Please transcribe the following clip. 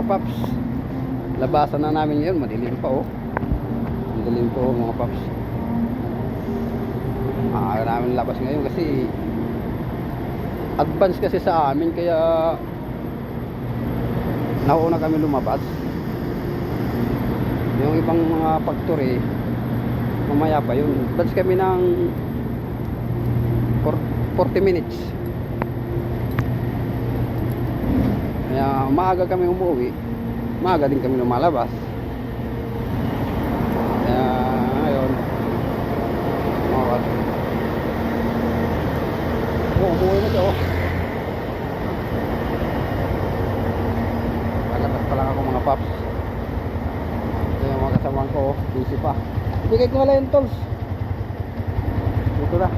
mga paps. Labasan na namin ngayon, madilim pa oh. Madilim po mga paps. Ayaw namin labas ngayon kasi advance kasi sa amin, kaya nauna kami lumabas. Yung ibang mga factory mamaya pa yun. Advance kami ng 40 minutes. Kaya maaga kami umuwi, maaga din kami lumalabas. Kaya ngayon umuwi na siya oh. Lalabas pa lang ako mga paps. Ito yung mga kasamang ko oh. Busy pa. Ibigay ko nga lang yung tools. Ito na.